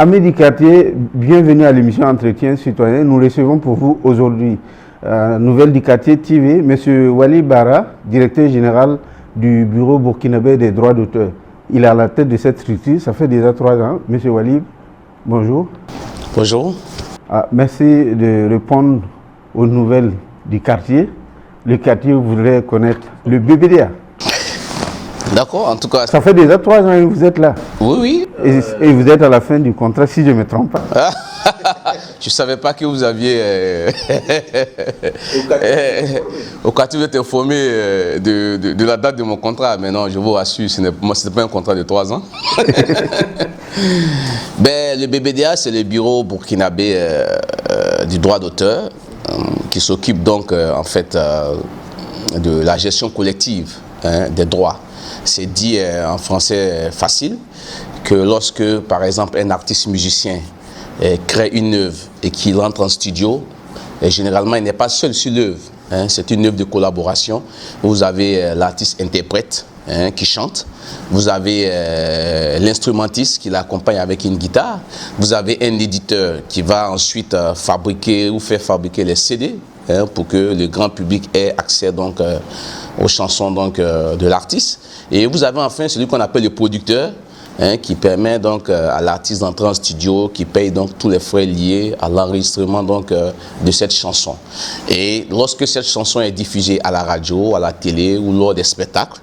Amis du quartier, bienvenue à l'émission Entretien citoyen. Nous recevons pour vous aujourd'hui Nouvelle du quartier TV, M. Wali Bara, directeur général du Bureau burkinabé des droits d'auteur. Il est à la tête de cette structure, ça fait déjà 3 ans. M. Wali, bonjour. Bonjour. Merci de répondre aux nouvelles du quartier. Le quartier voudrait connaître le BBDA. D'accord, en tout cas. Ça fait déjà 3 ans que vous êtes là. Oui. Et vous êtes à la fin du contrat, si je ne me trompe pas. Je ne savais pas que vous aviez... Au quartier, vous êtes informé de la date de mon contrat. Mais non, je vous rassure, ce n'est pas un contrat de 3 ans. Le BBDA, c'est le bureau burkinabé du droit d'auteur qui s'occupe donc en fait de la gestion collective des droits. C'est dit en français facile que lorsque, par exemple, un artiste musicien crée une œuvre et qu'il entre en studio, et généralement, il n'est pas seul sur l'œuvre. C'est une œuvre de collaboration. Vous avez l'artiste interprète qui chante. Vous avez l'instrumentiste qui l'accompagne avec une guitare. Vous avez un éditeur qui va ensuite fabriquer ou faire fabriquer les CD pour que le grand public ait accès donc, aux chansons donc, de l'artiste. Et vous avez enfin celui qu'on appelle le producteur, qui permet donc à l'artiste d'entrer en studio, qui paye donc tous les frais liés à l'enregistrement donc de cette chanson. Et lorsque cette chanson est diffusée à la radio, à la télé ou lors des spectacles,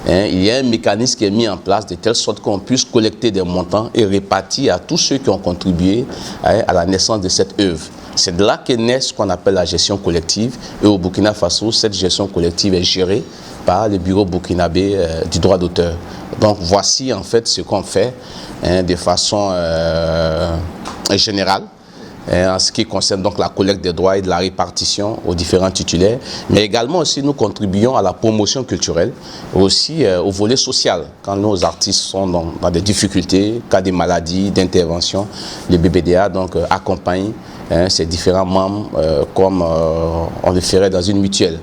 il y a un mécanisme qui est mis en place de telle sorte qu'on puisse collecter des montants et répartir à tous ceux qui ont contribué à la naissance de cette œuvre. C'est de là que naît ce qu'on appelle la gestion collective. Et au Burkina Faso, cette gestion collective est gérée par le bureau burkinabé du droit d'auteur. Donc voici en fait ce qu'on fait de façon générale en ce qui concerne donc la collecte des droits et de la répartition aux différents titulaires. Mais également aussi nous contribuons à la promotion culturelle, aussi au volet social. Quand nos artistes sont dans des difficultés, cas de maladies, d'intervention, le BBDA donc accompagne ces différents membres comme on le ferait dans une mutuelle.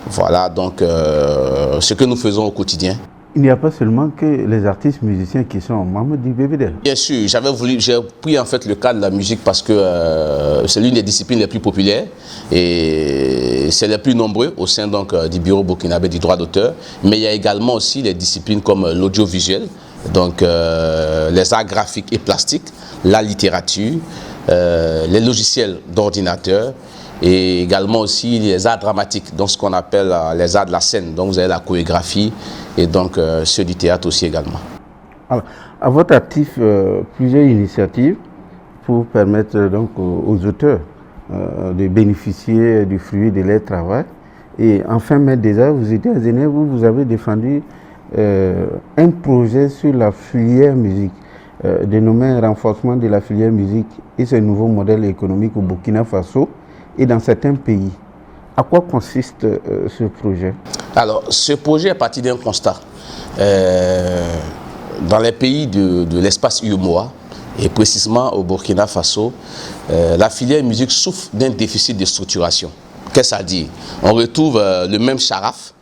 Voilà donc ce que nous faisons au quotidien. Il n'y a pas seulement que les artistes musiciens qui sont membres du BBDA. Bien sûr, j'ai pris en fait le cas de la musique parce que c'est l'une des disciplines les plus populaires et c'est les plus nombreux au sein donc, du bureau burkinabé du droit d'auteur. Mais il y a également aussi les disciplines comme l'audiovisuel, donc les arts graphiques et plastiques, la littérature, les logiciels d'ordinateur, et également aussi les arts dramatiques, donc ce qu'on appelle les arts de la scène. Donc vous avez la chorégraphie et donc ceux du théâtre aussi également. Alors, à votre actif, plusieurs initiatives pour permettre donc aux auteurs de bénéficier du fruit de leur travail. Et enfin, mais déjà, vous étiez à Genève où vous avez défendu un projet sur la filière musique, dénommé renforcement de la filière musique et ce nouveau modèle économique au Burkina Faso et dans certains pays. À quoi consiste ce projet? Alors, ce projet est parti d'un constat. Dans les pays de l'espace UEMOA, et précisément au Burkina Faso, la filière musique souffre d'un déficit de structuration. Qu'est-ce que ça dit? On retrouve le même Charaf,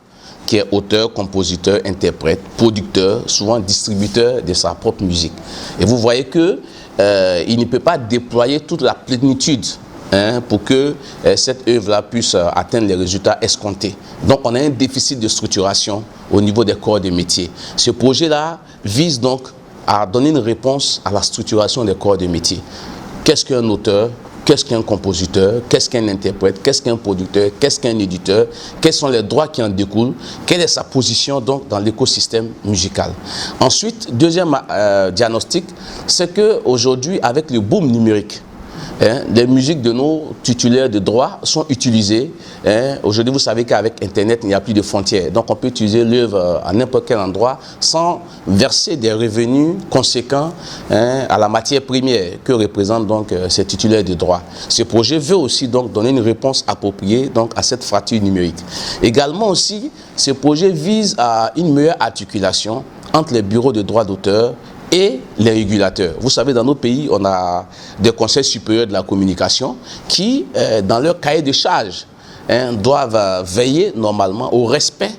qui est auteur, compositeur, interprète, producteur, souvent distributeur de sa propre musique. Et vous voyez qu'il ne peut pas déployer toute la plénitude pour que cette œuvre-là puisse atteindre les résultats escomptés. Donc on a un déficit de structuration au niveau des corps de métier. Ce projet-là vise donc à donner une réponse à la structuration des corps de métier. Qu'est-ce qu'un auteur? Qu'est-ce qu'un compositeur? Qu'est-ce qu'un interprète? Qu'est-ce qu'un producteur? Qu'est-ce qu'un éditeur? Quels sont les droits qui en découlent? Quelle est sa position donc dans l'écosystème musical? Ensuite, deuxième diagnostic, c'est qu'aujourd'hui, avec le boom numérique, les musiques de nos titulaires de droit sont utilisées. Aujourd'hui, vous savez qu'avec Internet, il n'y a plus de frontières. Donc, on peut utiliser l'œuvre à n'importe quel endroit sans verser des revenus conséquents à la matière première que représentent donc ces titulaires de droit. Ce projet veut aussi donc donner une réponse appropriée donc à cette fracture numérique. Également aussi, ce projet vise à une meilleure articulation entre les bureaux de droit d'auteur et les régulateurs. Vous savez, dans nos pays, on a des conseils supérieurs de la communication qui, dans leur cahier de charges, doivent veiller normalement au respect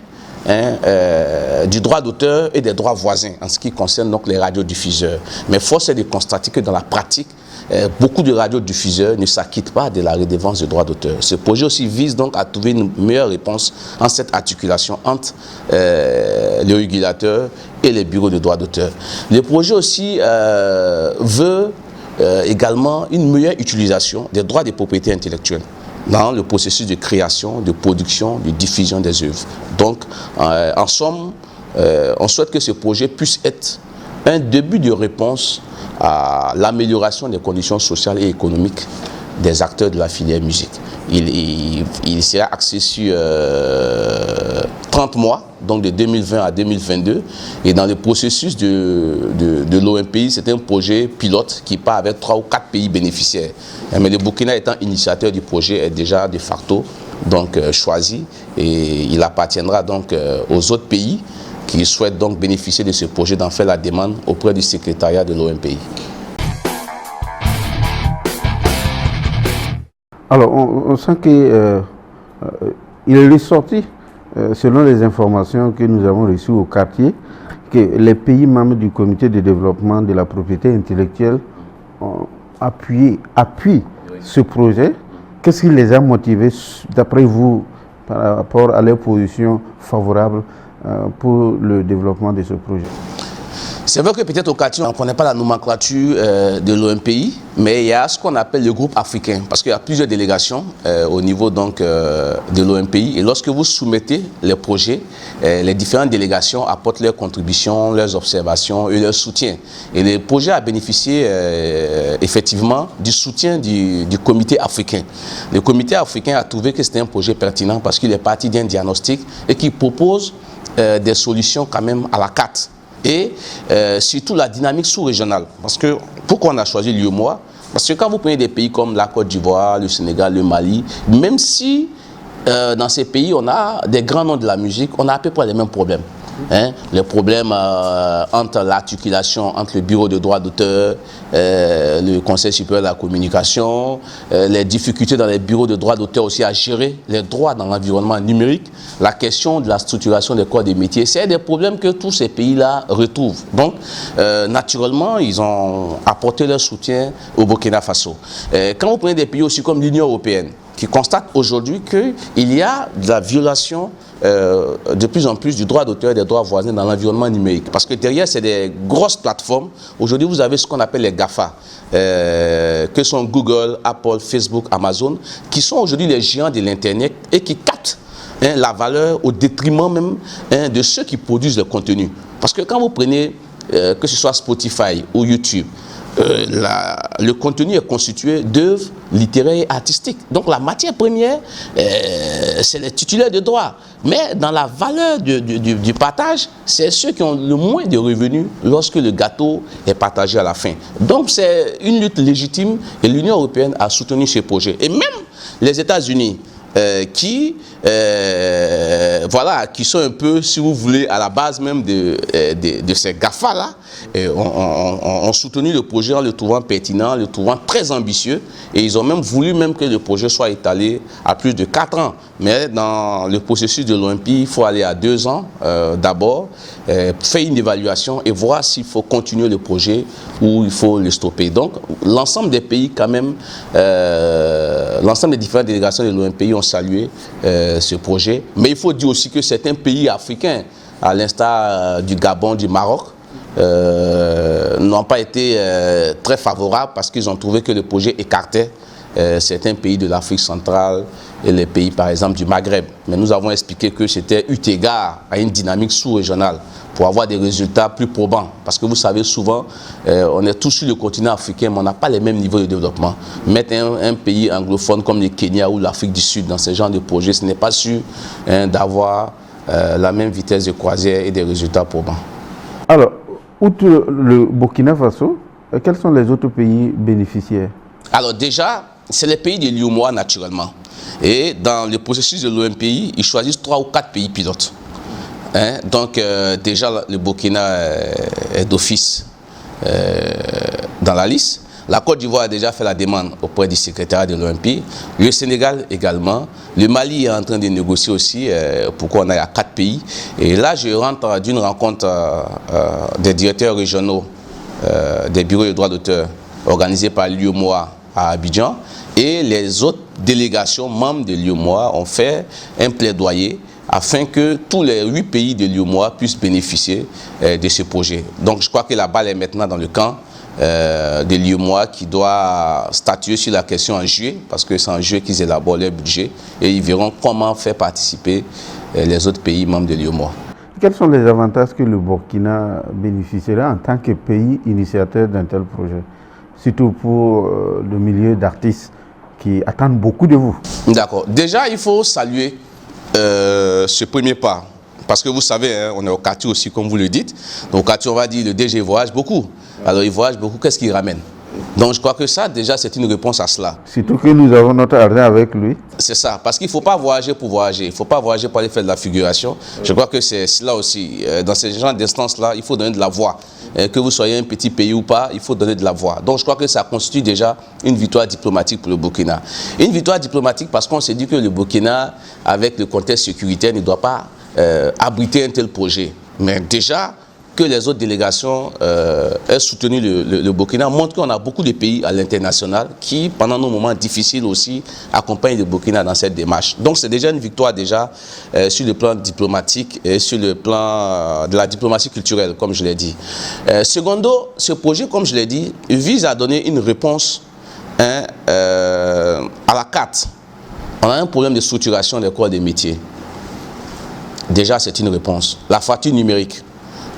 du droit d'auteur et des droits voisins en ce qui concerne donc les radiodiffuseurs. Mais force est de constater que dans la pratique, beaucoup de radiodiffuseurs ne s'acquittent pas de la redevance de droits d'auteur. Ce projet aussi vise donc à trouver une meilleure réponse en cette articulation entre les régulateurs et les bureaux de droits d'auteur. Le projet aussi veut également une meilleure utilisation des droits des propriétés intellectuelles dans le processus de création, de production, de diffusion des œuvres. Donc, en somme, on souhaite que ce projet puisse être un début de réponse à l'amélioration des conditions sociales et économiques des acteurs de la filière musique. Il sera axé sur 30 mois, donc de 2020 à 2022. Et dans le processus de l'OMPI, c'est un projet pilote qui part avec 3 ou 4 pays bénéficiaires. Mais le Burkina étant initiateur du projet est déjà de facto donc, choisi et il appartiendra donc aux autres pays qui souhaitent donc bénéficier de ce projet d'en faire la demande auprès du secrétariat de l'OMPI. Alors, on sent qu'il est ressorti, selon les informations que nous avons reçues au quartier, que les pays membres du comité de développement de la propriété intellectuelle appuient ce projet. Qu'est-ce qui les a motivés, d'après vous, par rapport à leur position favorable pour le développement de ce projet? C'est vrai que peut-être au quartier, on ne connaît pas la nomenclature de l'OMPI, mais il y a ce qu'on appelle le groupe africain, parce qu'il y a plusieurs délégations au niveau donc, de l'OMPI. Et lorsque vous soumettez les projets, les différentes délégations apportent leurs contributions, leurs observations et leur soutien. Et le projet a bénéficié effectivement du soutien du comité africain. Le comité africain a trouvé que c'était un projet pertinent parce qu'il est parti d'un diagnostic et qui propose des solutions quand même à la carte. Et surtout la dynamique sous-régionale. Parce que, pourquoi on a choisi l'UEMOA? Parce que quand vous prenez des pays comme la Côte d'Ivoire, le Sénégal, le Mali, même si dans ces pays on a des grands noms de la musique, on a à peu près les mêmes problèmes. Les problèmes entre l'articulation entre le bureau de droit d'auteur, le Conseil supérieur de la communication, les difficultés dans les bureaux de droit d'auteur aussi à gérer les droits dans l'environnement numérique, la question de la structuration des corps des métiers, c'est des problèmes que tous ces pays-là retrouvent. Donc, naturellement, ils ont apporté leur soutien au Burkina Faso. Quand vous prenez des pays aussi comme l'Union européenne, qui constate aujourd'hui qu'il y a de la violation de plus en plus du droit d'auteur et des droits voisins dans l'environnement numérique. Parce que derrière, c'est des grosses plateformes. Aujourd'hui, vous avez ce qu'on appelle les GAFA, que sont Google, Apple, Facebook, Amazon, qui sont aujourd'hui les géants de l'Internet et qui captent la valeur au détriment même de ceux qui produisent le contenu. Parce que quand vous prenez, que ce soit Spotify ou YouTube, le contenu est constitué d'œuvres littéraires et artistiques. Donc la matière première, c'est les titulaires de droit. Mais dans la valeur du partage, c'est ceux qui ont le moins de revenus lorsque le gâteau est partagé à la fin. Donc c'est une lutte légitime et l'Union européenne a soutenu ce projet. Et même les États-Unis, qui sont un peu, si vous voulez, à la base même de ces GAFA-là, ont soutenu le projet en le trouvant pertinent, le trouvant très ambitieux, et ils ont même voulu que le projet soit étalé à plus de 4 ans. Mais dans le processus de l'OMPI, il faut aller à 2 ans d'abord, faire une évaluation et voir s'il faut continuer le projet ou il faut le stopper. Donc, l'ensemble des pays quand même, l'ensemble des différentes délégations de l'OMPI ont salué ce projet. Mais il faut dire aussi que certains pays africains, à l'instar du Gabon, du Maroc, n'ont pas été très favorables parce qu'ils ont trouvé que le projet écartait certains pays de l'Afrique centrale et les pays par exemple du Maghreb. Mais nous avons expliqué que c'était eu égard à une dynamique sous-régionale pour avoir des résultats plus probants. Parce que vous savez souvent, on est tous sur le continent africain, mais on n'a pas les mêmes niveaux de développement. Mettre un pays anglophone comme le Kenya ou l'Afrique du Sud dans ce genre de projet, ce n'est pas sûr d'avoir la même vitesse de croisière et des résultats probants. Alors, outre le Burkina Faso, quels sont les autres pays bénéficiaires? Alors déjà, c'est les pays de l'UEMOA naturellement. Et dans le processus de l'OMPI, ils choisissent 3 ou 4 pays pilotes. Donc déjà, le Burkina est d'office dans la liste. La Côte d'Ivoire a déjà fait la demande auprès du secrétariat de l'OMP. Le Sénégal également. Le Mali est en train de négocier aussi pour qu'on aille à 4 pays. Et là, je rentre d'une rencontre des directeurs régionaux des bureaux de droits d'auteur organisés par l'UEMOA à Abidjan. Et les autres délégations membres de l'UEMOA ont fait un plaidoyer afin que tous les 8 pays de l'UEMOA puissent bénéficier de ce projet. Donc je crois que la balle est maintenant dans le camp de l'UEMOA qui doit statuer sur la question en juillet, parce que c'est en juillet qu'ils élaborent leur budget et ils verront comment faire participer les autres pays membres de l'UEMOA. Quels sont les avantages que le Burkina bénéficiera en tant que pays initiateur d'un tel projet, surtout pour le milieu d'artistes qui attendent beaucoup de vous? D'accord. Déjà, il faut saluer ce premier pas. Parce que vous savez, hein, on est au quartier aussi, comme vous le dites. Donc, au quartier, on va dire, le DG voyage beaucoup. Alors, il voyage beaucoup, qu'est-ce qu'il ramène? Donc, je crois que ça, déjà, c'est une réponse à cela. Surtout que nous avons notre argent avec lui. C'est ça, parce qu'il ne faut pas voyager pour voyager. Il ne faut pas voyager pour aller faire de la figuration. Je crois que c'est là aussi, dans ces genres d'instances-là, il faut donner de la voix. Que vous soyez un petit pays ou pas, il faut donner de la voix. Donc, je crois que ça constitue déjà une victoire diplomatique pour le Burkina. Une victoire diplomatique parce qu'on s'est dit que le Burkina, avec le contexte sécuritaire, ne doit pas abriter un tel projet. Mais déjà, que les autres délégations aient soutenu le Burkina montre qu'on a beaucoup de pays à l'international qui, pendant nos moments difficiles aussi, accompagnent le Burkina dans cette démarche. Donc c'est déjà une victoire sur le plan diplomatique et sur le plan de la diplomatie culturelle, comme je l'ai dit. Secondo, ce projet, comme je l'ai dit, vise à donner une réponse à la carte. On a un problème de structuration des corps des métiers. Déjà, c'est une réponse. La fracture numérique.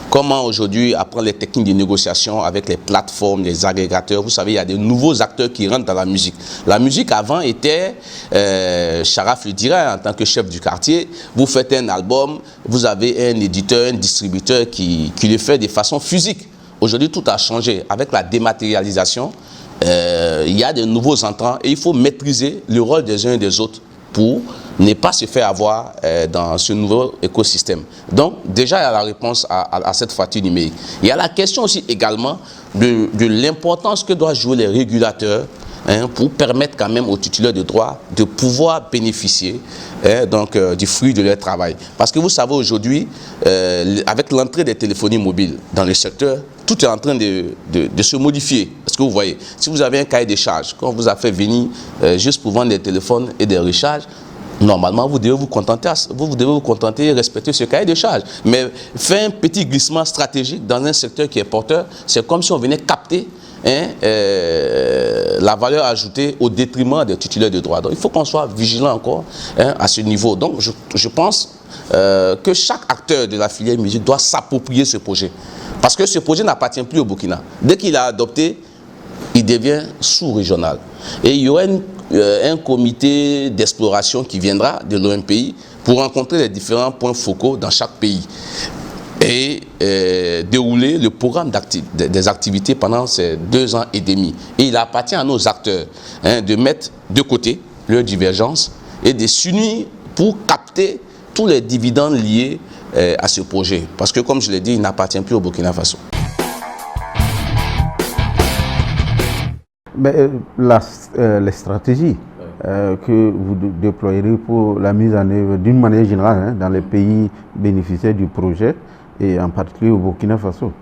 Comment aujourd'hui apprendre les techniques de négociation avec les plateformes, les agrégateurs. Vous savez, il y a de nouveaux acteurs qui rentrent dans la musique. La musique avant était, Sharaf le dirait en tant que chef du quartier, vous faites un album, vous avez un éditeur, un distributeur qui le fait de façon physique. Aujourd'hui, tout a changé. Avec la dématérialisation, il y a de nouveaux entrants et il faut maîtriser le rôle des uns et des autres pour ne pas se faire avoir dans ce nouveau écosystème. Donc, déjà, il y a la réponse à cette fracture numérique. Il y a la question aussi également de l'importance que doivent jouer les régulateurs pour permettre quand même aux titulaires de droit de pouvoir bénéficier du fruit de leur travail. Parce que vous savez aujourd'hui, avec l'entrée des téléphonies mobiles dans le secteur, tout est en train de se modifier. Parce que vous voyez, si vous avez un cahier de charges, quand on vous a fait venir juste pour vendre des téléphones et des recharges, normalement, vous devez vous contenter et respecter ce cahier de charges. Mais faire un petit glissement stratégique dans un secteur qui est porteur, c'est comme si on venait capter la valeur ajoutée au détriment des titulaires de droit. Donc, il faut qu'on soit vigilant encore à ce niveau. Donc, je pense que chaque acteur de la filière musique doit s'approprier ce projet. Parce que ce projet n'appartient plus au Burkina. Dès qu'il a adopté, il devient sous-régional. Et il y aura un comité d'exploration qui viendra de l'OMPI pour rencontrer les différents points focaux dans chaque pays et dérouler le programme des activités pendant ces 2 ans et demi. Et il appartient à nos acteurs de mettre de côté leurs divergences et de s'unir pour capter tous les dividendes liés à ce projet. Parce que, comme je l'ai dit, il n'appartient plus au Burkina Faso. Mais les stratégies que vous déployerez pour la mise en œuvre d'une manière générale dans les pays bénéficiaires du projet et en particulier au Burkina Faso.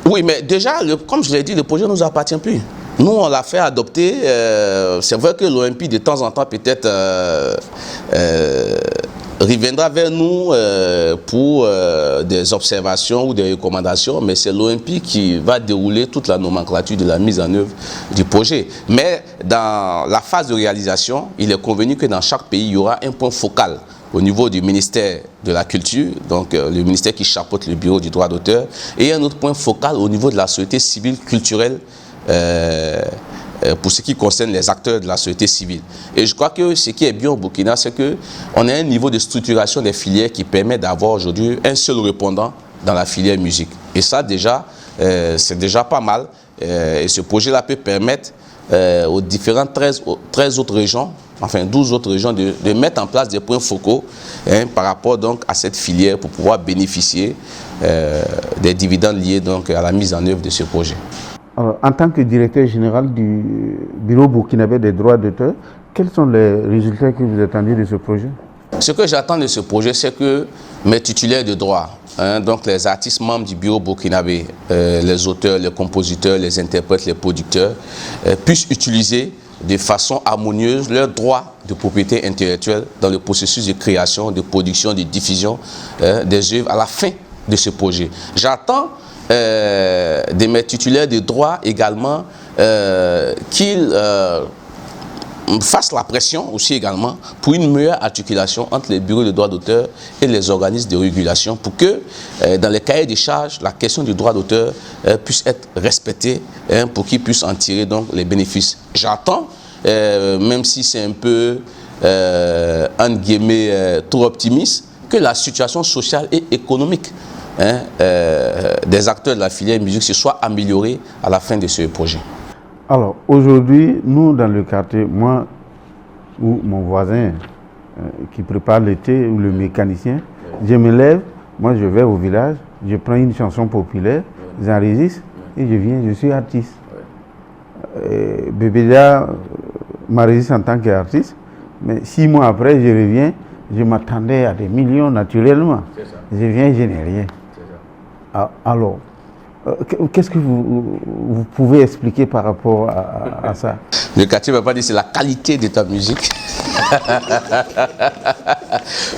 Oui, mais déjà, comme je l'ai dit, le projet ne nous appartient plus. Nous, on l'a fait adopter. C'est vrai que l'OMP, de temps en temps, peut-être reviendra vers nous pour des observations ou des recommandations, mais c'est l'OMP qui va dérouler toute la nomenclature de la mise en œuvre du projet. Mais dans la phase de réalisation, il est convenu que dans chaque pays, il y aura un point focal au niveau du ministère de la Culture, donc le ministère qui chapeaute le bureau du droit d'auteur, et un autre point focal au niveau de la société civile culturelle pour ce qui concerne les acteurs de la société civile. Et je crois que ce qui est bien au Burkina, c'est qu'on a un niveau de structuration des filières qui permet d'avoir aujourd'hui un seul répondant dans la filière musique. Et ça, déjà, c'est déjà pas mal. Et ce projet-là peut permettre aux différentes 13 autres régions, enfin 12 autres régions, de mettre en place des points focaux par rapport donc à cette filière pour pouvoir bénéficier des dividendes liés donc à la mise en œuvre de ce projet. Alors, en tant que directeur général du Bureau burkinabé des droits d'auteur, quels sont les résultats que vous attendez de ce projet? Ce que j'attends de ce projet, c'est que mes titulaires de droit, donc les artistes membres du Bureau burkinabé, les auteurs, les compositeurs, les interprètes, les producteurs, puissent utiliser de façon harmonieuse leurs droits de propriété intellectuelle dans le processus de création, de production, de diffusion des œuvres à la fin de ce projet. J'attends de mes titulaires de droit également qu'ils fassent la pression aussi également pour une meilleure articulation entre les bureaux de droit d'auteur et les organismes de régulation pour que dans les cahiers des charges, la question du droit d'auteur puisse être respectée pour qu'ils puissent en tirer donc les bénéfices. J'attends, même si c'est un peu entre guillemets trop optimiste, que la situation sociale et économique des acteurs de la filière musique se soit améliorée à la fin de ce projet. Alors, aujourd'hui, nous, dans le quartier, moi ou mon voisin qui prépare l'été, ou le mécanicien, je me lève, moi je vais au village, je prends une chanson populaire, j'enregistre et je viens, je suis artiste. BBDA m'enregistre en tant qu'artiste, mais 6 mois après, je reviens, je m'attendais à des millions naturellement. Je viens, je n'ai rien. Alors, qu'est-ce que vous pouvez expliquer par rapport à ça? Le quartier ne va pas dire c'est la qualité de ta musique.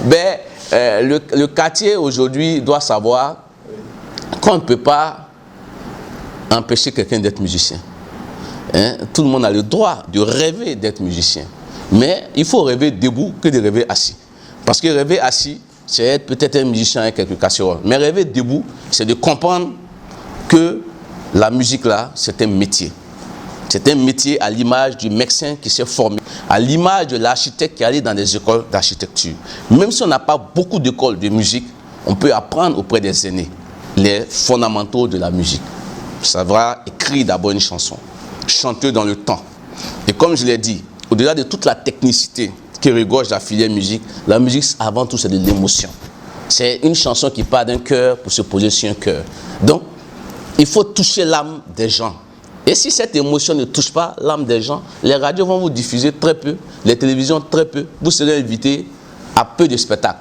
Mais le quartier aujourd'hui doit savoir qu'on ne peut pas empêcher quelqu'un d'être musicien. Tout le monde a le droit de rêver d'être musicien. Mais il faut rêver debout que de rêver assis. Parce que rêver assis, c'est être peut-être un musicien avec quelques casseroles. Mais rêver debout, c'est de comprendre que la musique là, c'est un métier. C'est un métier à l'image du médecin qui s'est formé, à l'image de l'architecte qui est allé dans des écoles d'architecture. Même si on n'a pas beaucoup d'écoles de musique, on peut apprendre auprès des aînés les fondamentaux de la musique. Savoir écrire d'abord une chanson, chanter dans le temps. Et comme je l'ai dit, au-delà de toute la technicité qui regorge la filière musique, la musique avant tout c'est de l'émotion. C'est une chanson qui part d'un cœur pour se poser sur un cœur. Donc, il faut toucher l'âme des gens. Et si cette émotion ne touche pas l'âme des gens, les radios vont vous diffuser très peu, les télévisions très peu. Vous serez invité à peu de spectacles.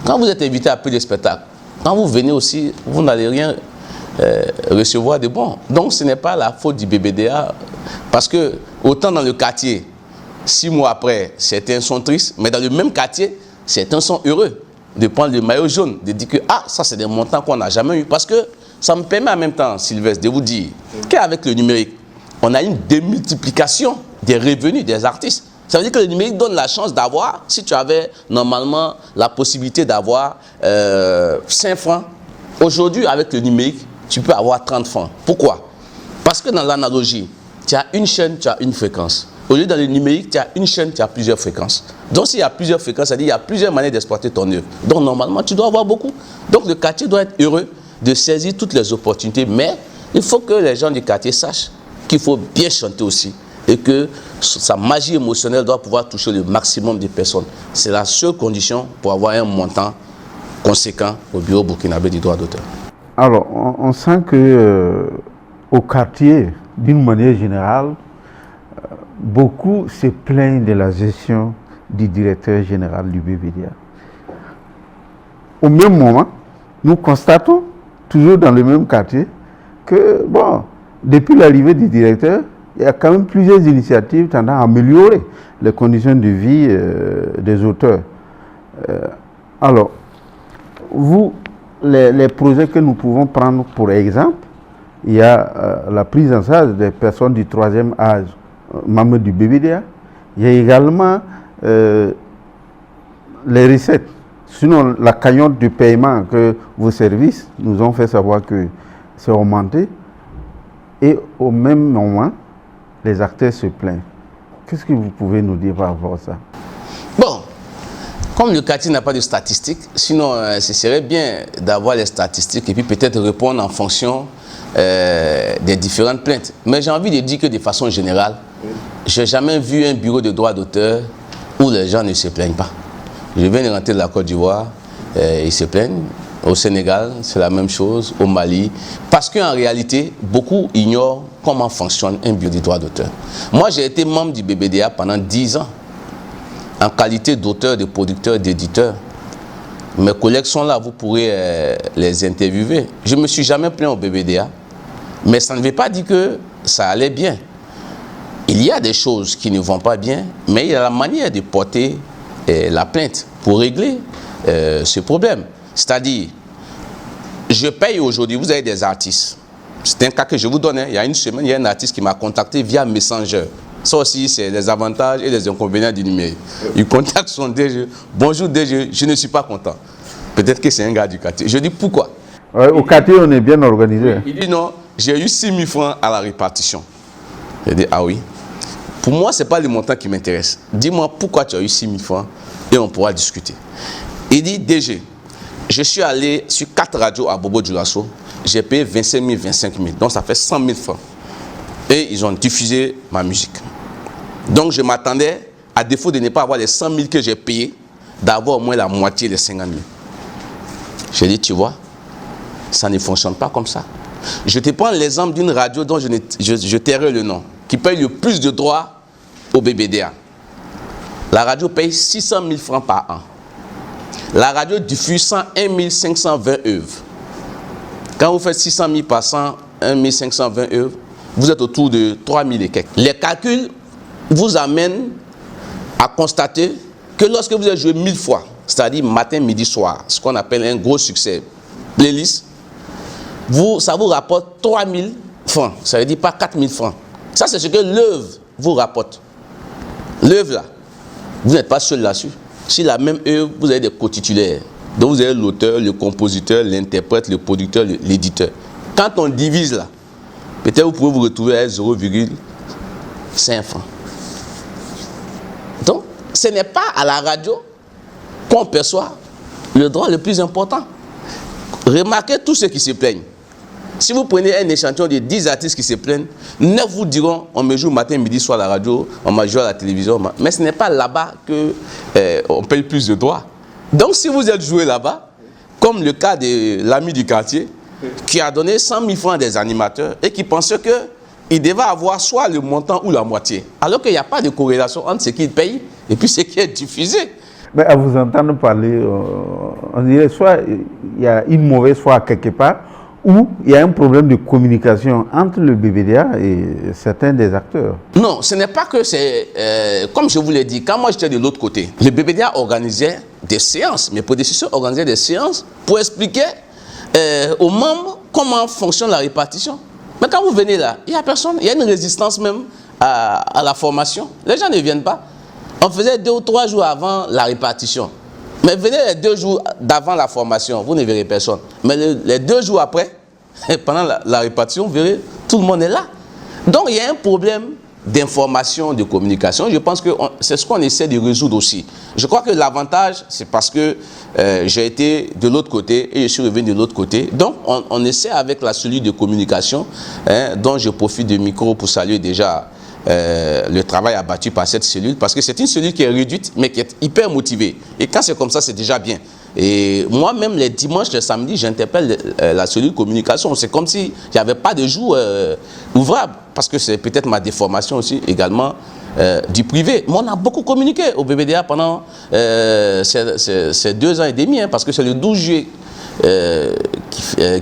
Quand vous êtes invité à peu de spectacles, quand vous venez aussi, vous n'allez rien recevoir de bon. Donc ce n'est pas la faute du BBDA. Parce que autant dans le quartier, 6 mois après, certains sont tristes, mais dans le même quartier, certains sont heureux de prendre le maillot jaune, de dire que ça c'est des montants qu'on n'a jamais eu. Parce que ça me permet en même temps, Sylvestre, de vous dire qu'avec le numérique, on a une démultiplication des revenus des artistes. Ça veut dire que le numérique donne la chance d'avoir, si tu avais normalement la possibilité d'avoir 5 francs, aujourd'hui avec le numérique, tu peux avoir 30 francs. Pourquoi? Parce que dans l'analogie, tu as une chaîne, tu as une fréquence. Aujourd'hui, dans le numérique, tu as une chaîne, tu as plusieurs fréquences. Donc, s'il y a plusieurs fréquences, ça veut dire qu'il y a plusieurs manières d'exploiter ton œuvre. Donc, normalement, tu dois avoir beaucoup. Donc, le quartier doit être heureux de saisir toutes les opportunités, mais il faut que les gens du quartier sachent qu'il faut bien chanter aussi et que sa magie émotionnelle doit pouvoir toucher le maximum de personnes. C'est la seule condition pour avoir un montant conséquent au Bureau burkinabé du droit d'auteur. Alors, on sent que au quartier, d'une manière générale, beaucoup se plaignent de la gestion du directeur général du BBDA. Au même moment, nous constatons, toujours dans le même quartier, que, depuis l'arrivée du directeur, il y a quand même plusieurs initiatives tendant à améliorer les conditions de vie des auteurs. Alors, vous, les projets que nous pouvons prendre pour exemple, il y a la prise en charge des personnes du 3e âge, membres du BBDA. Il y a également les recettes. Sinon, la cagnotte de paiement que vos services nous ont fait savoir que c'est augmenté. Et au même moment, les acteurs se plaignent. Qu'est-ce que vous pouvez nous dire par rapport à ça? Bon, comme le quartier n'a pas de statistiques, sinon ce serait bien d'avoir les statistiques et puis peut-être répondre en fonction des différentes plaintes. Mais j'ai envie de dire que de façon générale, je n'ai jamais vu un bureau de droit d'auteur où les gens ne se plaignent pas. Je viens de rentrer de la Côte d'Ivoire, ils se plaignent. Au Sénégal, c'est la même chose, au Mali, parce qu'en réalité, beaucoup ignorent comment fonctionne un bureau du droit d'auteur. Moi, j'ai été membre du BBDA pendant 10 ans, en qualité d'auteur, de producteur, d'éditeur. Mes collègues sont là, vous pourrez les interviewer. Je ne me suis jamais plaint au BBDA, mais ça ne veut pas dire que ça allait bien. Il y a des choses qui ne vont pas bien, mais il y a la manière de porter la plainte pour régler ce problème. C'est-à-dire, je paye aujourd'hui, vous avez des artistes. C'est un cas que je vous donne. Il y a une semaine, il y a un artiste qui m'a contacté via Messenger. Ça aussi, c'est les avantages et les inconvénients du numérique. Il contacte son DG. Bonjour DG, je ne suis pas content. Peut-être que c'est un gars du quartier. Je dis pourquoi? Au quartier, on est bien organisé. Il dit non, j'ai eu 6 000 francs à la répartition. Je dis ah oui. Pour moi, ce n'est pas le montant qui m'intéresse. Dis-moi pourquoi tu as eu 6 000 francs et on pourra discuter. Il dit DG, je suis allé sur 4 radios à Bobo Dioulasso, j'ai payé 25 000, 25 000, donc ça fait 100 000 francs. Et ils ont diffusé ma musique. Donc je m'attendais, à défaut de ne pas avoir les 100 000 que j'ai payés, d'avoir au moins la moitié des 50 000. J'ai dit, tu vois, ça ne fonctionne pas comme ça. Je te prends l'exemple d'une radio dont je tairai le nom, qui paye le plus de droits au BBDA. La radio paye 600 000 francs par an. La radio diffuse 101 520 œuvres. Quand vous faites 600 000 par 101 520 œuvres, vous êtes autour de 3 000 et quelques. Les calculs vous amènent à constater que lorsque vous avez joué 1000 fois, c'est-à-dire matin, midi, soir, ce qu'on appelle un gros succès, playlist, ça vous rapporte 3 000 francs. Ça veut dire pas 4 000 francs. Ça, c'est ce que l'œuvre vous rapporte. L'œuvre, là, vous n'êtes pas seul là-dessus. Si la même œuvre, vous avez des co-titulaires. Donc vous avez l'auteur, le compositeur, l'interprète, le producteur, l'éditeur. Quand on divise là, peut-être vous pouvez vous retrouver à 0,5 francs. Donc, ce n'est pas à la radio qu'on perçoit le droit le plus important. Remarquez tous ceux qui se plaignent. Si vous prenez un échantillon de 10 artistes qui se plaignent, 9 vous diront on me joue matin, midi, soir à la radio, on m'a joué à la télévision. Mais ce n'est pas là-bas qu'on paye plus de droits. Donc si vous êtes joué là-bas, comme le cas de l'ami du quartier, qui a donné 100 000 francs à des animateurs et qui pensait qu'il devait avoir soit le montant ou la moitié, alors qu'il n'y a pas de corrélation entre ce qu'il paye et puis ce qui est diffusé. Mais à vous entendre parler, on dirait soit il y a une mauvaise foi quelque part, ou il y a un problème de communication entre le BBDA et certains des acteurs. Non, ce n'est pas que c'est... comme je vous l'ai dit, quand moi j'étais de l'autre côté, le BBDA organisait des séances, mes prédécesseurs organisaient des séances pour expliquer aux membres comment fonctionne la répartition. Mais quand vous venez là, il n'y a personne, il y a une résistance même à la formation. Les gens ne viennent pas. On faisait 2 ou 3 jours avant la répartition. Mais venez les 2 jours d'avant la formation, vous ne verrez personne. Mais les 2 jours après, pendant la répartition, vous verrez, tout le monde est là. Donc il y a un problème d'information, de communication. Je pense que c'est ce qu'on essaie de résoudre aussi. Je crois que l'avantage, c'est parce que j'ai été de l'autre côté et je suis revenu de l'autre côté. Donc on essaie avec la cellule de communication, dont je profite du micro pour saluer déjà le travail abattu par cette cellule, parce que c'est une cellule qui est réduite mais qui est hyper motivée, et quand c'est comme ça, c'est déjà bien. Et moi-même les dimanches, les samedis, j'interpelle la cellule communication. C'est comme si il n'y avait pas de jour ouvrable, parce que c'est peut-être ma déformation aussi également du privé. Mais on a beaucoup communiqué au BBDA pendant ces 2 ans et demi, parce que c'est le 12 juillet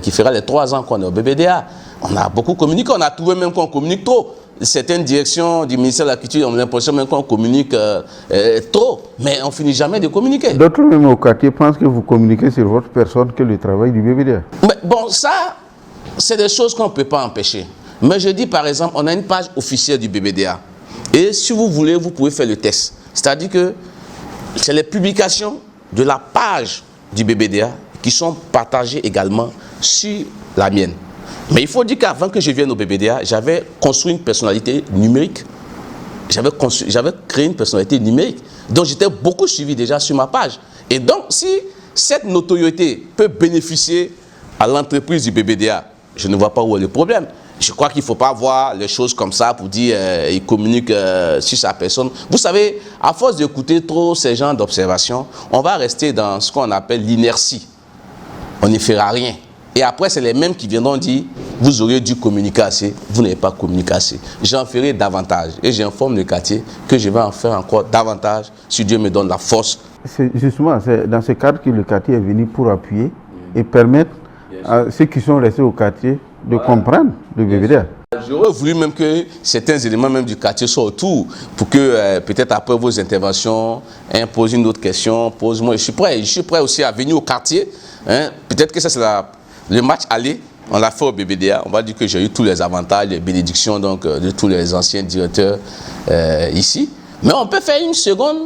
qui fera les 3 ans qu'on est au BBDA. On a beaucoup communiqué, on a trouvé même qu'on communique trop. Certaines directions du ministère de la Culture ont l'impression même qu'on communique trop, mais on finit jamais de communiquer. D'autres même au quartier pensent que vous communiquez sur votre personne que le travail du BBDA. Mais bon, ça, c'est des choses qu'on ne peut pas empêcher. Mais je dis par exemple, on a une page officielle du BBDA. Et si vous voulez, vous pouvez faire le test. C'est-à-dire que c'est les publications de la page du BBDA qui sont partagées également sur la mienne. Mais il faut dire qu'avant que je vienne au BBDA, j'avais construit une personnalité numérique. J'avais créé une personnalité numérique. Donc j'étais beaucoup suivi déjà sur ma page. Et donc si cette notoriété peut bénéficier à l'entreprise du BBDA, je ne vois pas où est le problème. Je crois qu'il ne faut pas voir les choses comme ça pour dire il communique sur sa personne. Vous savez, à force d'écouter trop ces genres d'observations, on va rester dans ce qu'on appelle l'inertie. on ne fera rien. Et après, c'est les mêmes qui viendront dire, vous auriez dû communiquer assez, vous n'avez pas communiqué assez. J'en ferai davantage. Et j'informe le quartier que je vais en faire encore davantage si Dieu me donne la force. C'est justement dans ce cadre que le quartier est venu pour appuyer et permettre à ceux qui sont restés au quartier de comprendre le BBDA. J'aurais voulu même que certains éléments même du quartier soient autour pour que peut-être après vos interventions, posez une autre question, pose-moi. Je suis prêt aussi à venir au quartier. Hein. Peut-être que ça c'est le match aller, on l'a fait au BBDA. On va dire que j'ai eu tous les avantages, les bénédictions donc, de tous les anciens directeurs ici. Mais on peut faire une seconde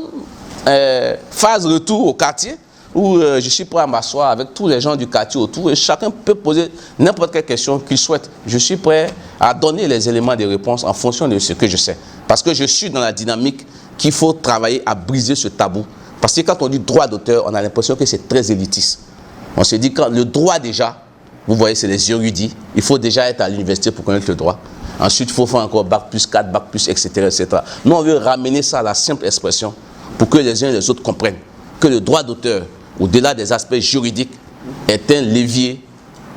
phase retour au quartier où je suis prêt à m'asseoir avec tous les gens du quartier autour et chacun peut poser n'importe quelle question qu'il souhaite. Je suis prêt à donner les éléments de réponse en fonction de ce que je sais. Parce que je suis dans la dynamique qu'il faut travailler à briser ce tabou. Parce que quand on dit droit d'auteur, on a l'impression que c'est très élitiste. On se dit que le droit déjà, vous voyez, c'est les érudits. Il faut déjà être à l'université pour connaître le droit. Ensuite, il faut faire encore bac plus 4, bac plus, etc., etc. Nous, on veut ramener ça à la simple expression pour que les uns et les autres comprennent que le droit d'auteur, au-delà des aspects juridiques, est un levier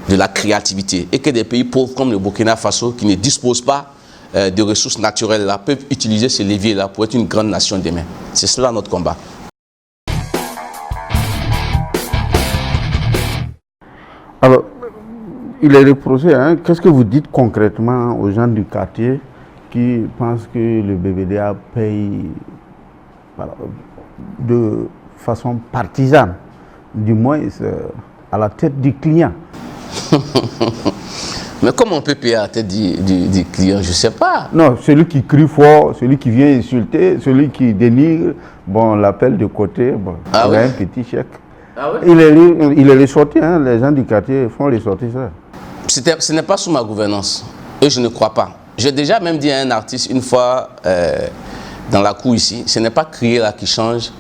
de la créativité et que des pays pauvres comme le Burkina Faso, qui ne disposent pas de ressources naturelles là, peuvent utiliser ces leviers-là pour être une grande nation demain. C'est cela notre combat. Alors, il est reproché, hein, qu'est-ce que vous dites concrètement aux gens du quartier qui pensent que le BBDA paye de façon partisane, du moins à la tête du client? Mais comment on peut payer à la tête du client? Je ne sais pas. Non, celui qui crie fort, celui qui vient insulter, celui qui dénigre, bon, on l'appelle de côté, bon, il a un petit chèque. Ah ouais? Il est ressorti, hein, les gens du quartier font ressortir ça. Ce n'est pas sous ma gouvernance, et je ne crois pas. J'ai déjà même dit à un artiste une fois dans la cour ici, ce n'est pas crier là qui change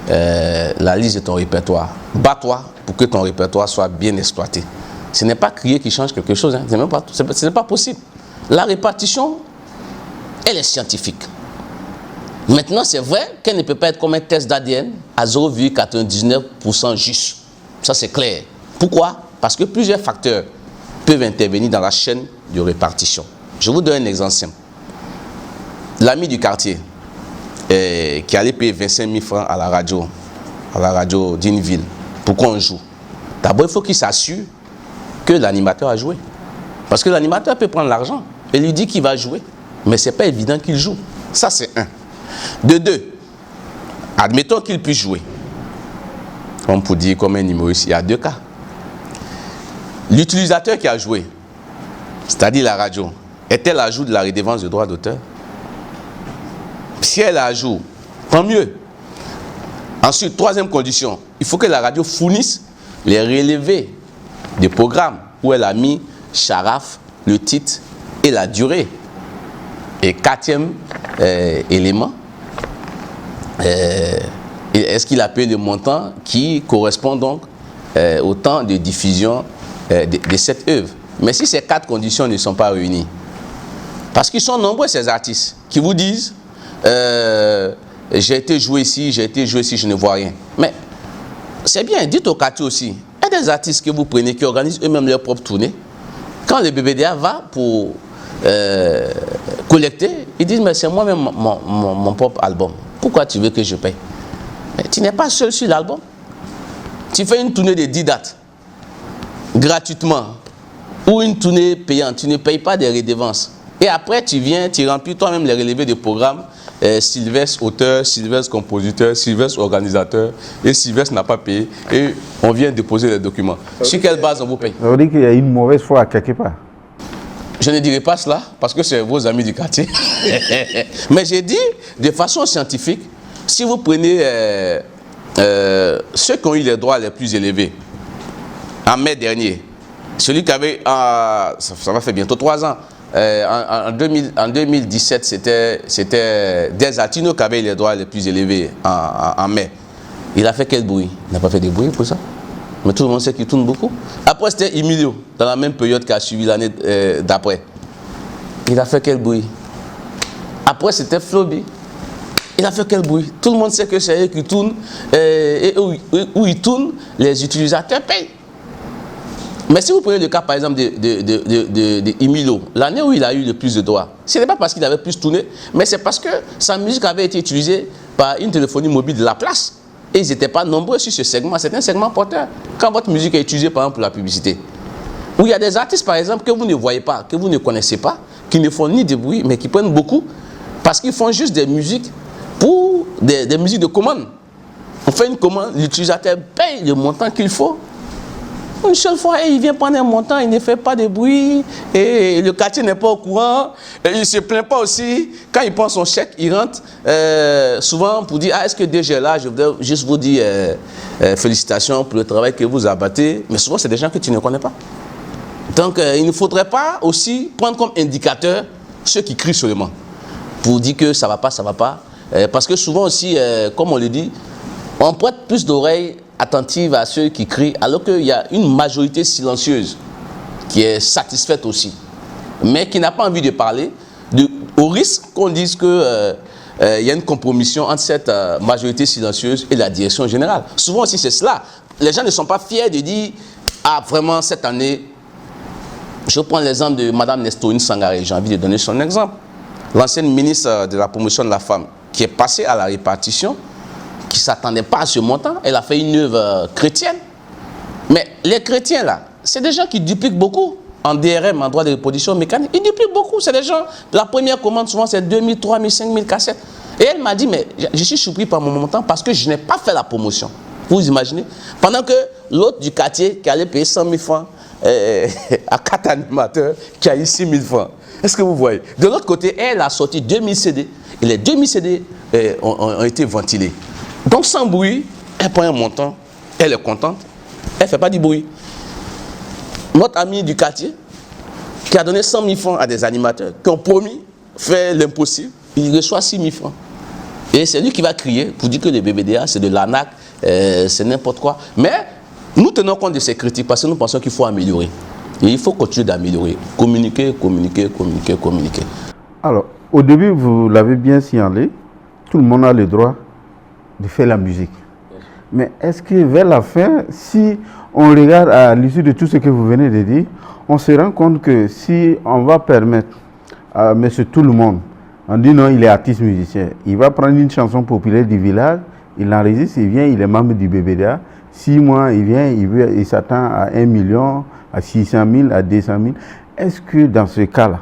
la liste de ton répertoire. Bats-toi pour que ton répertoire soit bien exploité. Ce n'est pas crier qui change quelque chose, hein. Ce n'est pas possible. La répartition, elle est scientifique. Maintenant, c'est vrai qu'elle ne peut pas être comme un test d'ADN à 0,99% juste. Ça, c'est clair. Pourquoi? Parce que plusieurs facteurs peuvent intervenir dans la chaîne de répartition. Je vous donne un exemple simple. L'ami du quartier qui allait payer 25 000 francs à la radio d'une ville, pourquoi on joue? D'abord, il faut qu'il s'assure que l'animateur a joué. Parce que l'animateur peut prendre l'argent et lui dire qu'il va jouer. Mais ce n'est pas évident qu'il joue. Ça, c'est un. De deux, admettons qu'il puisse jouer. Comme pour dire comme un humoriste, il y a deux cas. L'utilisateur qui a joué, c'est-à-dire la radio, est-elle à jour de la redevance de droit d'auteur? Si elle est à jour, tant mieux. Ensuite, troisième condition, il faut que la radio fournisse les relevés des programmes où elle a mis Charaf, le titre et la durée. Et quatrième élément, est-ce qu'il a payé le montant qui correspond donc au temps de diffusion de cette œuvre? Mais si ces quatre conditions ne sont pas réunies, parce qu'ils sont nombreux ces artistes qui vous disent j'ai été joué ici, je ne vois rien. Mais c'est bien, dites au quartier aussi. Il y a des artistes que vous prenez qui organisent eux-mêmes leur propre tournée. Quand le BBDA va pour collecter, ils disent mais c'est moi-même mon propre album. Pourquoi tu veux que je paye? Mais tu n'es pas seul sur l'album. Tu fais une tournée de 10 dates gratuitement ou une tournée payante. Tu ne payes pas des redevances. Et après, tu viens, tu remplis toi-même les relevés de programme. Sylvestre auteur, Sylvestre compositeur, Sylvestre organisateur. Et Sylvestre n'a pas payé. Et on vient déposer les documents. Sur quelle base on vous paye? Ça veut dire qu'il y a une mauvaise foi à quelque part. Je ne dirai pas cela parce que c'est vos amis du quartier. Mais j'ai dit de façon scientifique, si vous prenez ceux qui ont eu les droits les plus élevés, en mai dernier, celui qui avait, ça va faire bientôt 3 ans, en 2017, c'était Des Altinos qui avait les droits les plus élevés en mai. Il a fait quel bruit? Il n'a pas fait de bruit pour ça. Mais tout le monde sait qu'il tourne beaucoup. Après, c'était Emilio, dans la même période qui a suivi l'année d'après. Il a fait quel bruit? Après, c'était Floby. Il a fait quel bruit? Tout le monde sait que c'est eux qui tournent. Et où ils tournent, les utilisateurs payent. Mais si vous prenez le cas, par exemple, de Emilio, l'année où il a eu le plus de droits, ce n'est pas parce qu'il avait plus tourné, mais c'est parce que sa musique avait été utilisée par une téléphonie mobile de la place. Et ils n'étaient pas nombreux sur ce segment. C'est un segment porteur. Quand votre musique est utilisée, par exemple, pour la publicité, où il y a des artistes, par exemple, que vous ne voyez pas, que vous ne connaissez pas, qui ne font ni de bruit, mais qui prennent beaucoup, parce qu'ils font juste des musiques pour des musiques de commande. On fait une commande, l'utilisateur paye le montant qu'il faut. Une seule fois, il vient prendre un montant, il ne fait pas de bruit, et le quartier n'est pas au courant, et il ne se plaint pas aussi. Quand il prend son chèque, il rentre souvent pour dire « Ah, est-ce que déjà là, je voudrais juste vous dire félicitations pour le travail que vous abattez », mais souvent, c'est des gens que tu ne connais pas. Donc, il ne faudrait pas aussi prendre comme indicateur ceux qui crient seulement, pour dire que ça ne va pas, ça ne va pas. Parce que souvent aussi, comme on le dit, on prête plus d'oreilles attentive à ceux qui crient, alors qu'il y a une majorité silencieuse qui est satisfaite aussi, mais qui n'a pas envie de parler, au risque qu'on dise qu'il y a une compromission entre cette majorité silencieuse et la direction générale. Souvent aussi c'est cela. Les gens ne sont pas fiers de dire « Ah, vraiment, cette année, je prends l'exemple de Mme Nestorine Sangaré, j'ai envie de donner son exemple. L'ancienne ministre de la promotion de la femme, qui est passée à la répartition, qui ne s'attendait pas à ce montant, elle a fait une œuvre chrétienne. Mais les chrétiens là, c'est des gens qui dupliquent beaucoup en DRM, en droit de reproduction mécanique. Ils dupliquent beaucoup, c'est des gens, la première commande souvent c'est 2000, 3000, 5000 cassettes. Et elle m'a dit, mais je suis surpris par mon montant parce que je n'ai pas fait la promotion. Vous imaginez? Pendant que l'autre du quartier qui allait payer 100 000 francs à 4 animateurs qui a eu 6 000 francs. Est-ce que vous voyez? De l'autre côté, elle a sorti 2000 CD et les 2000 CD ont été ventilés. Donc sans bruit, elle prend un montant, elle est contente, elle ne fait pas du bruit. Notre ami du quartier, qui a donné 100 000 francs à des animateurs, qui ont promis faire l'impossible, il reçoit 6 000 francs. Et c'est lui qui va crier pour dire que le BBDA, c'est de l'arnaque, c'est n'importe quoi. Mais nous tenons compte de ces critiques parce que nous pensons qu'il faut améliorer. Et il faut continuer d'améliorer. Communiquer, communiquer, communiquer, communiquer. Alors, au début, vous l'avez bien signalé, tout le monde a le droit de faire la musique. Mais est-ce que vers la fin, si on regarde à l'issue de tout ce que vous venez de dire, on se rend compte que si on va permettre à monsieur tout le monde, on dit non, il est artiste musicien, il va prendre une chanson populaire du village, il l'enregistre, il vient, il est membre du BBDA, 6 mois, il vient, il s'attend à 1 million, à 600 000, à 200 000. Est-ce que dans ce cas-là,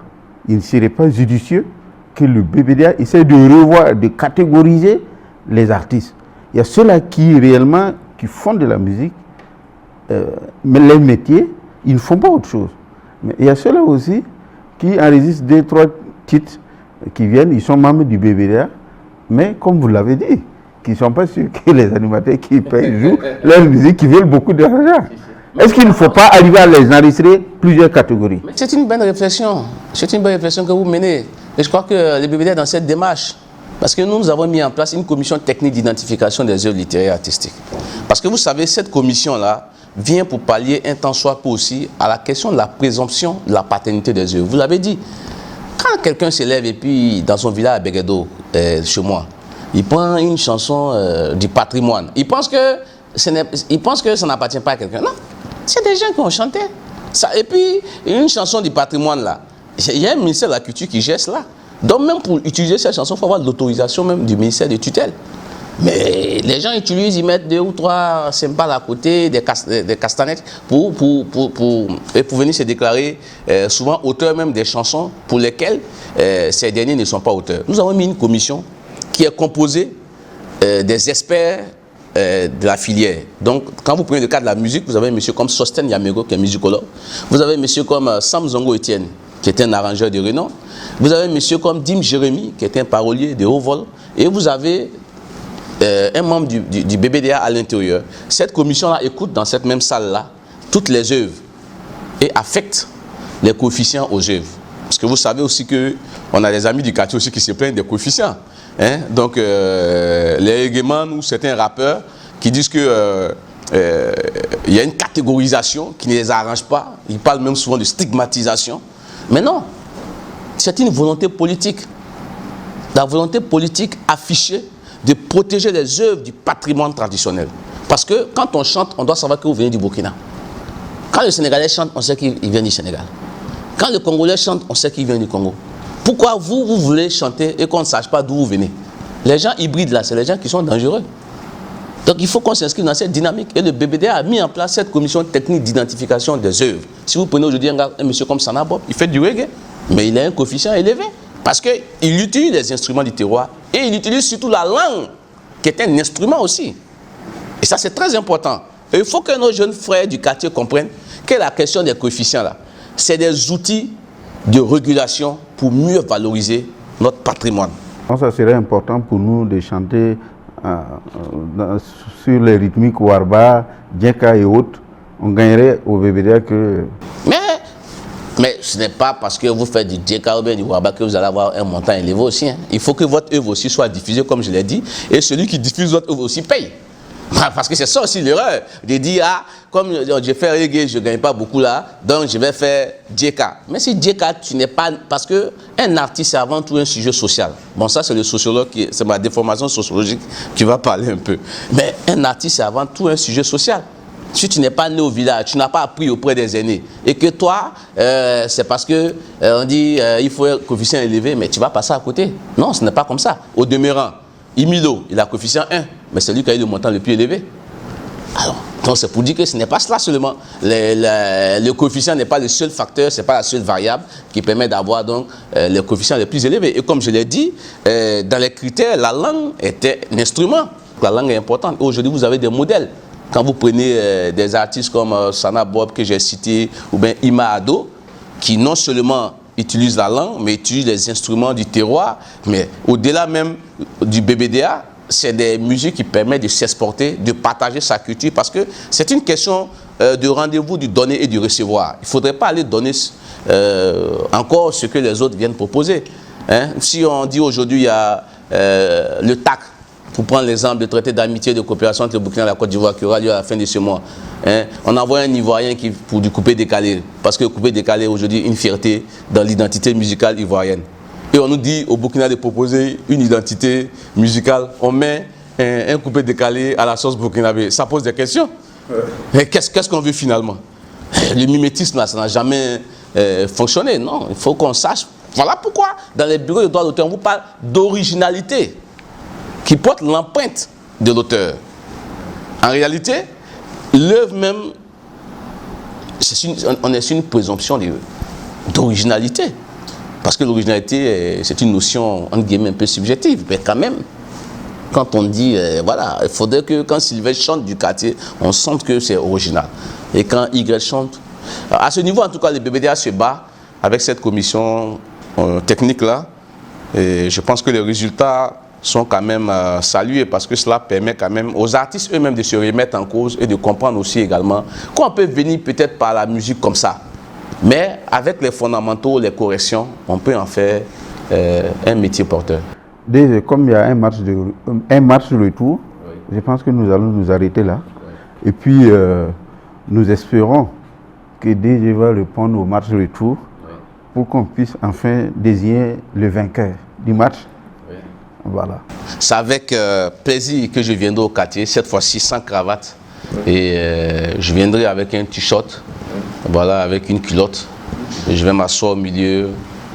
il ne serait pas judicieux que le BBDA essaie de revoir, de catégoriser les artistes? Il y a ceux-là qui réellement qui font de la musique, mais les métiers, ils ne font pas autre chose. Mais il y a ceux-là aussi qui enregistrent 2-3 titres qui viennent, ils sont membres du BBDA, mais comme vous l'avez dit, qui ne sont pas sûrs que les animateurs qui payent jouent leur musique, qui veulent beaucoup d'argent. Est-ce qu'il ne faut pas arriver à les enregistrer plusieurs catégories? C'est une bonne réflexion. C'est une bonne réflexion que vous menez. Et je crois que le BBDA est dans cette démarche. Parce que nous avons mis en place une commission technique d'identification des œuvres littéraires et artistiques. Parce que vous savez, cette commission-là vient pour pallier un tant soit peu aussi à la question de la présomption de la paternité des œuvres. Vous l'avez dit, quand quelqu'un s'élève et puis dans son village à Béguédo, chez moi, il prend une chanson du patrimoine. Il pense que ça n'appartient pas à quelqu'un. Non, c'est des gens qui ont chanté. Ça, et puis, une chanson du patrimoine là, il y a un ministère de la Culture qui gère cela. Donc même pour utiliser cette chanson, il faut avoir l'autorisation même du ministère de tutelle. Mais les gens utilisent, ils mettent 2 ou 3 cymbales à côté, des castanettes, pour venir se déclarer souvent auteurs même des chansons pour lesquelles ces derniers ne sont pas auteurs. Nous avons mis une commission qui est composée des experts de la filière. Donc quand vous prenez le cas de la musique, vous avez un monsieur comme Sosten Yamego qui est musicologue. Vous avez un monsieur comme Sam Zongo Etienne qui est un arrangeur de renom. Vous avez un monsieur comme Dim Jérémy, qui est un parolier de haut vol. Et vous avez un membre du BBDA à l'intérieur. Cette commission-là écoute dans cette même salle-là toutes les œuvres et affecte les coefficients aux œuvres. Parce que vous savez aussi qu'on a des amis du quartier aussi qui se plaignent des coefficients. Hein? Donc, les Egeman ou certains rappeurs qui disent que il y a une catégorisation qui ne les arrange pas. Ils parlent même souvent de stigmatisation. Mais non, c'est une volonté politique. La volonté politique affichée de protéger les œuvres du patrimoine traditionnel. Parce que quand on chante, on doit savoir que vous venez du Burkina. Quand le Sénégalais chante, on sait qu'il vient du Sénégal. Quand le Congolais chante, on sait qu'il vient du Congo. Pourquoi vous voulez chanter et qu'on ne sache pas d'où vous venez? Les gens hybrides là, c'est les gens qui sont dangereux. Donc il faut qu'on s'inscrive dans cette dynamique. Et le BBDA a mis en place cette commission technique d'identification des œuvres. Si vous prenez aujourd'hui un monsieur comme Sana Bob, il fait du reggae, mais il a un coefficient élevé. Parce qu'il utilise les instruments du terroir et il utilise surtout la langue, qui est un instrument aussi. Et ça, c'est très important. Et il faut que nos jeunes frères du quartier comprennent que la question des coefficients là, c'est des outils de régulation pour mieux valoriser notre patrimoine. Ça serait important pour nous de chanter sur les rythmiques Warba, Djeka et autres. On gagnerait au BBDA que... Mais ce n'est pas parce que vous faites du Djeka ou bien du Warba que vous allez avoir un montant élevé aussi. Hein. Il faut que votre œuvre aussi soit diffusée, comme je l'ai dit, et celui qui diffuse votre œuvre aussi paye. Parce que c'est ça aussi l'erreur, de dire, ah, comme je fais reggae, je ne gagne pas beaucoup là, donc je vais faire Djeka. Mais si Djeka, tu n'es pas... Parce qu'un artiste, c'est avant tout un sujet social. Bon, ça, c'est le sociologue, c'est ma déformation sociologique qui va parler un peu. Mais un artiste, c'est avant tout un sujet social. Si tu n'es pas né au village, tu n'as pas appris auprès des aînés, et que toi, c'est parce que on dit il faut un coefficient élevé, mais tu vas passer à côté. Non, ce n'est pas comme ça. Au demeurant, Imilo, il a coefficient 1, mais c'est lui qui a eu le montant le plus élevé. Alors, donc c'est pour dire que ce n'est pas cela seulement. Le coefficient n'est pas le seul facteur, ce n'est pas la seule variable qui permet d'avoir donc les coefficients les plus élevés. Et comme je l'ai dit, dans les critères, la langue était un instrument. La langue est importante. Aujourd'hui, vous avez des modèles. Quand vous prenez des artistes comme Sana Bob que j'ai cité, ou bien Ima Ado, qui non seulement utilisent la langue, mais utilisent les instruments du terroir, mais au-delà même du BBDA, c'est des musiques qui permettent de s'exporter, de partager sa culture, parce que c'est une question de rendez-vous du donner et du recevoir. Il ne faudrait pas aller donner encore ce que les autres viennent proposer. Hein? Si on dit aujourd'hui, il y a le TAC, pour prendre l'exemple du traité d'amitié et de coopération entre le Burkina et la Côte d'Ivoire qui aura lieu à la fin de ce mois. Hein? On envoie un Ivoirien pour du coupé-décalé, parce que le coupé-décalé est aujourd'hui une fierté dans l'identité musicale ivoirienne. Et on nous dit au Burkina de proposer une identité musicale, on met un coupé-décalé à la sauce burkinabé. Ça pose des questions. Mais qu'est-ce qu'on veut finalement? Le mimétisme, là, ça n'a jamais fonctionné. Non, il faut qu'on sache. Voilà pourquoi, dans les bureaux de droit d'auteur, on vous parle d'originalité, qui porte l'empreinte de l'auteur. En réalité, l'œuvre même, on est sur une présomption d'originalité. Parce que l'originalité, c'est une notion, entre guillemets, un peu subjective. Mais quand même, quand on dit, voilà, il faudrait que quand Sylvain chante du quartier, on sente que c'est original. Et quand Y chante... À ce niveau, en tout cas, le BBDA se bat avec cette commission technique-là. Et je pense que les résultats sont quand même salués parce que cela permet quand même aux artistes eux-mêmes de se remettre en cause et de comprendre aussi également qu'on peut venir peut-être par la musique comme ça. Mais avec les fondamentaux, les corrections, on peut en faire un métier porteur. Déjà, comme il y a un match retour, oui. Je pense que nous allons nous arrêter là. Oui. Et puis, nous espérons que DG va répondre au match retour oui. Pour qu'on puisse enfin désigner le vainqueur du match. Oui. Voilà. C'est avec plaisir que je viendrai au quartier, cette fois-ci sans cravate. Oui. Et je viendrai avec un t-shirt. Voilà, avec une culotte. Et je vais m'asseoir au milieu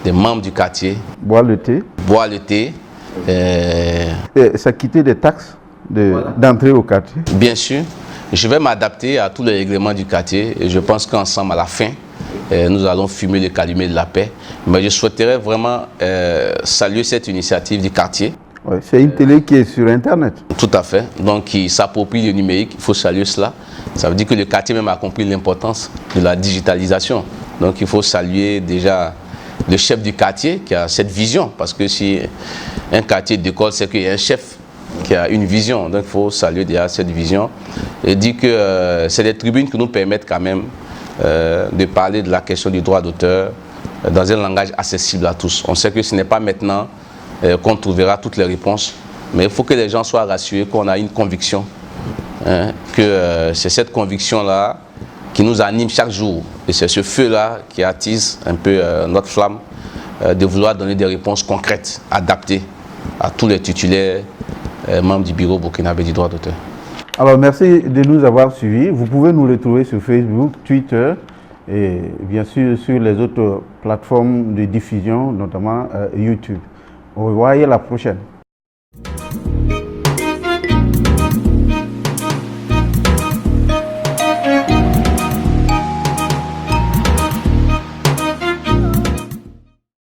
des membres du quartier. Boire le thé. Boire le thé. Et s'acquitter des taxes d'entrée au quartier. Bien sûr. Je vais m'adapter à tous les règlements du quartier. Et je pense qu'ensemble, à la fin, nous allons fumer le calumet de la paix. Mais je souhaiterais vraiment saluer cette initiative du quartier. Ouais, c'est une télé qui est sur Internet. Tout à fait. Donc, qui s'approprie le numérique. Il faut saluer cela. Ça veut dire que le quartier même a compris l'importance de la digitalisation. Donc, il faut saluer déjà le chef du quartier qui a cette vision. Parce que si un quartier décolle, c'est qu'il y a un chef qui a une vision. Donc, il faut saluer déjà cette vision. Et dire que c'est des tribunes qui nous permettent quand même de parler de la question du droit d'auteur dans un langage accessible à tous. On sait que ce n'est pas maintenant qu'on trouvera toutes les réponses, mais il faut que les gens soient rassurés qu'on a une conviction, hein, que c'est cette conviction-là qui nous anime chaque jour. Et c'est ce feu-là qui attise un peu notre flamme de vouloir donner des réponses concrètes, adaptées à tous les titulaires membres du bureau burkinabé du droit d'auteur. Alors, merci de nous avoir suivis. Vous pouvez nous retrouver sur Facebook, Twitter et bien sûr sur les autres plateformes de diffusion, notamment YouTube. Au revoir et à la prochaine.